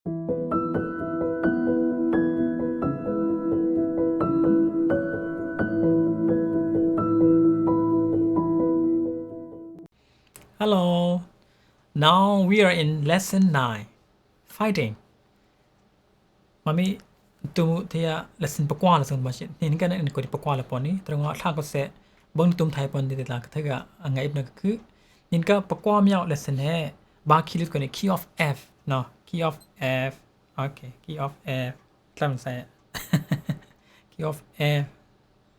Hello. Now we are in lesson 9. Fighting. Mami tu thea lesson pakwa la sun basit. Ni kan en ko di pakwa la poni. Terunga tha ko se bon tum thai pon di la thega angai ibna ku. Nin ka pakwa miao lesson he ba kilit ko ni key of F. No, key of F. Okay, key of F. Tlam sai. Key of F.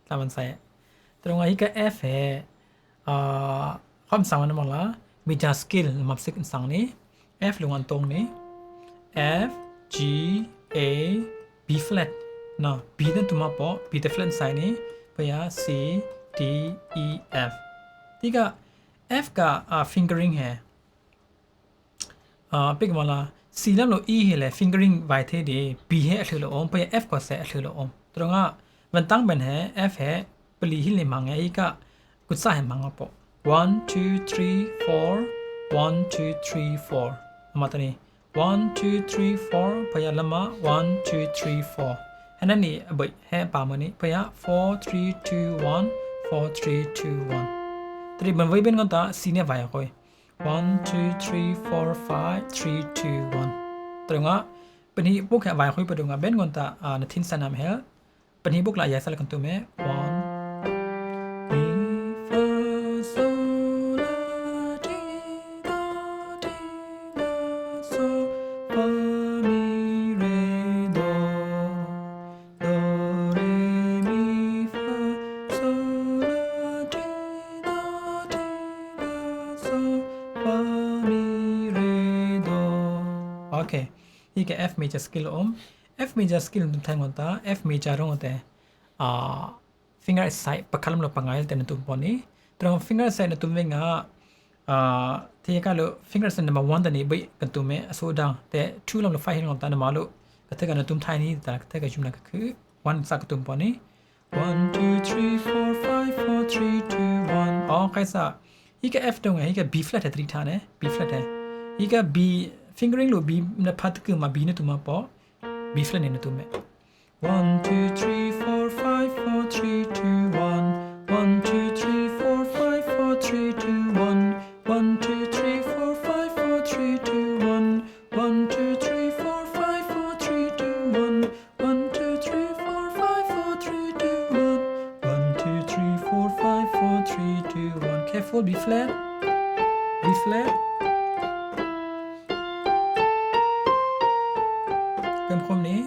Tlam sai. Terunga hi ka F he คำสั่งนั้นมาละมีจาสกิลมาสิกสั่งนี้ F ลงอันตรงนี้ F G A B flat นะ B นั่นตัวมาปอ B แต่ flat ใส่นี้ไปยา C D E F ที่ก็ F ก็fingering แฮเป็นมาละ C แล้วเรา E เหรอ fingering ไว้ที่ดี B ให้อัดเลยอมไปยา F ก็เสอัดเลยอมตรงอ่ะวันตั้งเป็นแฮ F แฮปลีหินเลยมังไงอีกก็กุศลให้มังอ่ะปอ 1 2 3 4 1 2 3 4 มาตอนนี้ 1 2 3 4พยาละมา1 2 3 4อันนั้นนี่บ่อยแห่ป่ามันนี้พยา4 3 2 1 4 3 2 1ตรีมันไว้เป็นกันตาซีเนี่ยไว้ค่อย1 2 3 4 5 3 2 1ตรงอ่ะเป็นที่พวกแค่ไว้ค่อยไปดูงานเป็นกันตาในทิ้งสนามเฮลเป็นที่พวกหลายอย่างสลับกันตัวแม่1โอเคนี่ก็ F major skill F major skill ตุ้มแทงกันตา F major รงกันแต่finger side ปะคัลมเราปังไงแต่ในตุ้มปอนี้ตรง finger side ในตุ้มเวงที่ก็เรา finger side number 1แต่นี้ไปกันตุ้มเมอโซดังแต่2ลำเราไฟเห็นกันตาในมาลุก็เท่ากันในตุ้มไทยนี้แต่เท่ากันจุ่มนั่นก็คือ1สักตุ้มปอนี้1 2 3 4 5 4 3 2 1อ๋อใครสักนี่ก็ F ตรงไงนี่ก็ B flat แต่ตรีท่านะ B flat แต่นี่ก็ B fingering လို့ B နဲ့ဖတ်တကမှာ B နဲ့တူမှာပေါ့ B flat နဲ့တူမယ်1 2 3 4 5 4 3 2 1 1 2 3 4 5 4 3 2 1 1 2 3 4 5 4 3 2 1 1 2 3 4 5 4 3 2 1 1 2 3 4 5 4 3 2 1 1 2 3 4 5 4 3 2 1 careful B flat B flatเป็นคมนี้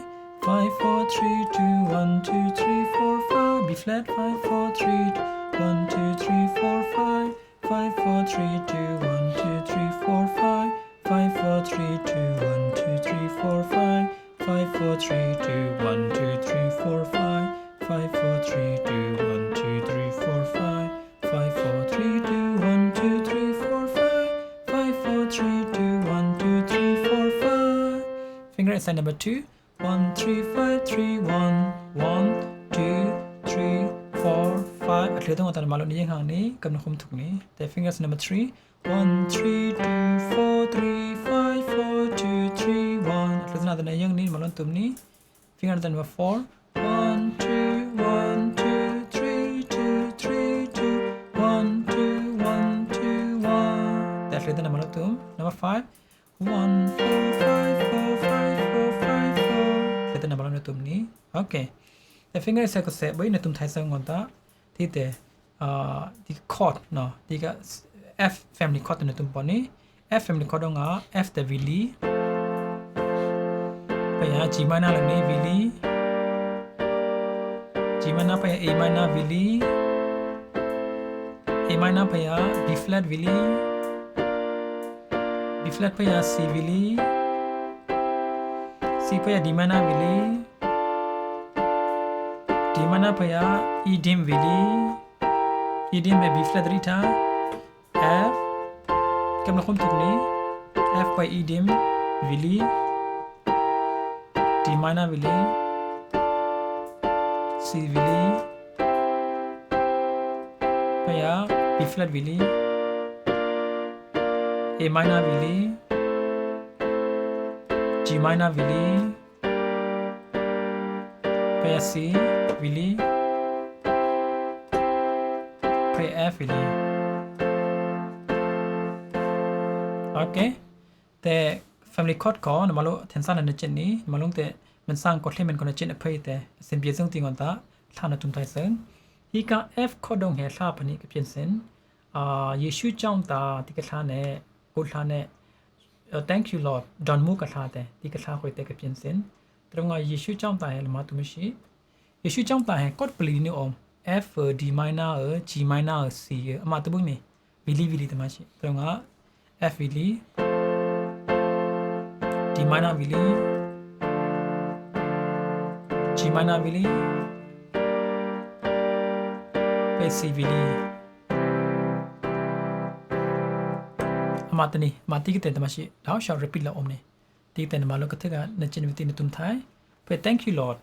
5 4 3 2 1 2 3 4 5 B flat 5 4 3 1 2 3 4 5 5 4 3 2 1 2 3 4 5 5 4 3 2 1 2 3 4 5 5 4 3 2 1 2 3 4 5 5 4 3 2 1 2 3 4 5 5 4 3 2 1 2 3 4 5 5 4 3 2 1 2 3 4 5 finger aside number 2 1 3 5 3 1 1 2 3 4 5อัดเรือต้องเอาตามมาลงนี้ยังห่างนี้กำลังคุมถูกนี้แต่ fingers number 3 1 3 2 4 3 5 4 2 3 1อัดเรือต้องเอาตามนี้ยังนี้มาลงตุ่มนี้ finger number 4 1 2 1 2 3 2 3 2 1 2 1 2 1แต่อัดเรือต้องเอามาลงตุ่ม number 5 1 4 5 4 5 4 5 4แต่number ในตุ่มนี้โอเคแต่ finger ใส่ก็เสร็จไว้ในตุ่มไทยสังกันตาที่แต่ที่คอร์ดเนาะที่ก็ F family chord ในตุ่มปอนนี้ F family chord งา F แต่ Willy ไปหา G minor หลังนี้ Willy G minor ไปหา A minor Willy A minor ไปหา B flat Willy B flat ไปหา C Willy C ไปหา D minor Willy D minor ไปหา E dim Willy E dim ไป B flat ตรีท่า F กำลังคุมถูกนี้ F ไป E dim Willy D minor Willy C Willy ไปหา B flat Willy A minor Willy G G minor Willy play C Willy play F Willy okay แต่ family chord ก็นมาโล tension ในเจนนี้มาลงแต่มันสร้างกฎที่มันคนในเจนเพื่อแต่เส้นเบียดซึ่งตีก่อนตาท่านในจุนไทยซึ่งฮีก็ F ข้อดงเหตุลาพันนี้กับเพียงเส้นเยซูเจ้าตาที่กระทาเนี่ยกุลาเนี่ยthank you Lord ดอนมูกระทาแต่ที่กระทาคุยแต่กับเพียงเส้นตรงเยซูเจ้าตาเหรอมาตุมิชีเยซูเจ้าตาเหกดปลีนี่อม F D minor G minor C มาตุบุนี่วิลีตมาชีตรงF วิลีD minor Willy G minor Willy C Willy มาตนี่มาตีกันแต่มาชิแล้วชาว repeat ละอมนี่ตีกันมาแล้วก็เท่ากับในจินวิธีในตุนท้ายเพื่อ thank you Lord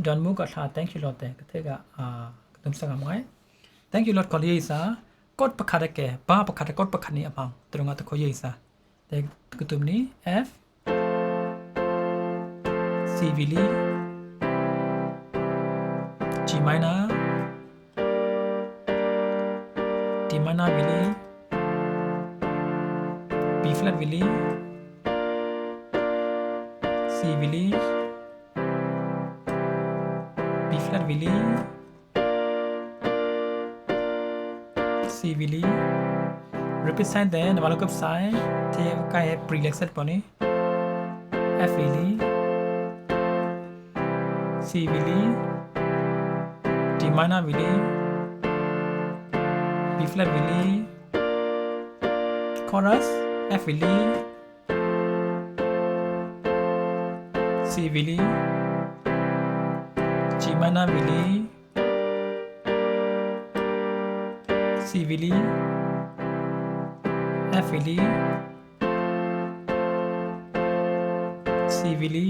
ดอนมูก็ท่า thank you Lord แต่ก็เท่ากับตุนสังกัดไว้ thank you Lord ขอเรียกซะกดประคัดแก่บ้าประคัดกดประคัดนี่อ่ะตรงนั้นตะขอเรียกซะแต่ก็ตุนนี้ F C Willy G minor D minor Willy B flat Willy C Willy B flat Willy C Willy repeat sign แต่นมาลงกับซ้ายที่ใกล้ pre-relaxed ปะนี้ F Willy C Willy D minor Willy B flat Willy chorus F Willy C Willy G minor Willy C Willy F Willy C Willy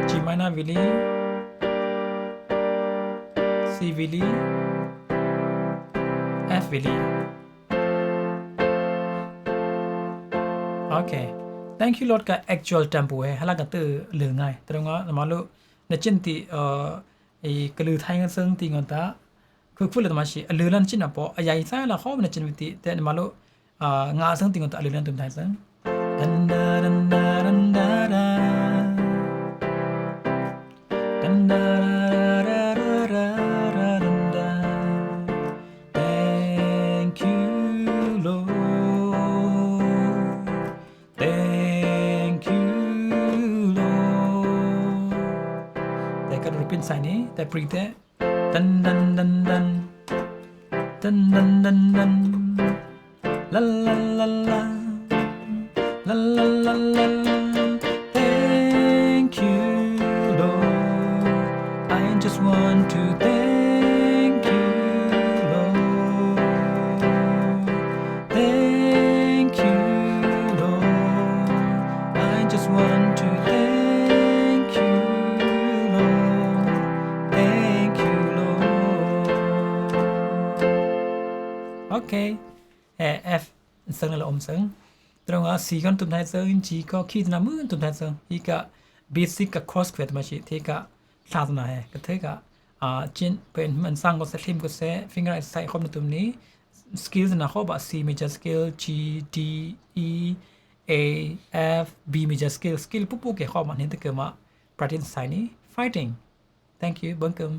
G minor Willy C Willy F Willy okay thank you Lord กับ actual tempo ให้ละกันตื้อเหลือง่ายตรงนั้นมาลุในจินตีไอ้กระลือไทยกันซึ่งตีกันตาคือพูดเลยมาชิเหลือลันจินอ่ะพอใหญ่ใช่ละเขาในจินวิธีแต่มาลุงาซึ่งตีกันตาเหลือลันตุ้มไทยซึ่งดันดาดันดาดันดาดาดันดาthank you Lord thank you Lord แต่ก็รีบเป็นสายนี้แต่ปรีแต่ดันดันดันดันดันดันดันดันลาลาลาลาลาลาลาลา thank you Lord I just want to thank you Lord thank you Lord I just want to thank you Lord thank you Lord okay F ซึ่งเราอมซึ่งตรงC ก็ตุ่มไทยซึ่ง G ก็ขี้ตนามือตุ่มไทยซึ่งอีกbasic กับ cross เกิดมาชิที่ก็ศาสนาก็เท่กับจินเป็นมันสร้างก็เซตทิมก็เซต finger ใส่ข้อมูลตรงนี้ skills นะเขาบอก C major scale G D E A F B major scale skill ปุ๊บๆเกี่ยวข้อมันเห็นแต่เกิดมาประเด็นสายนี้ fighting thank you บังเกิม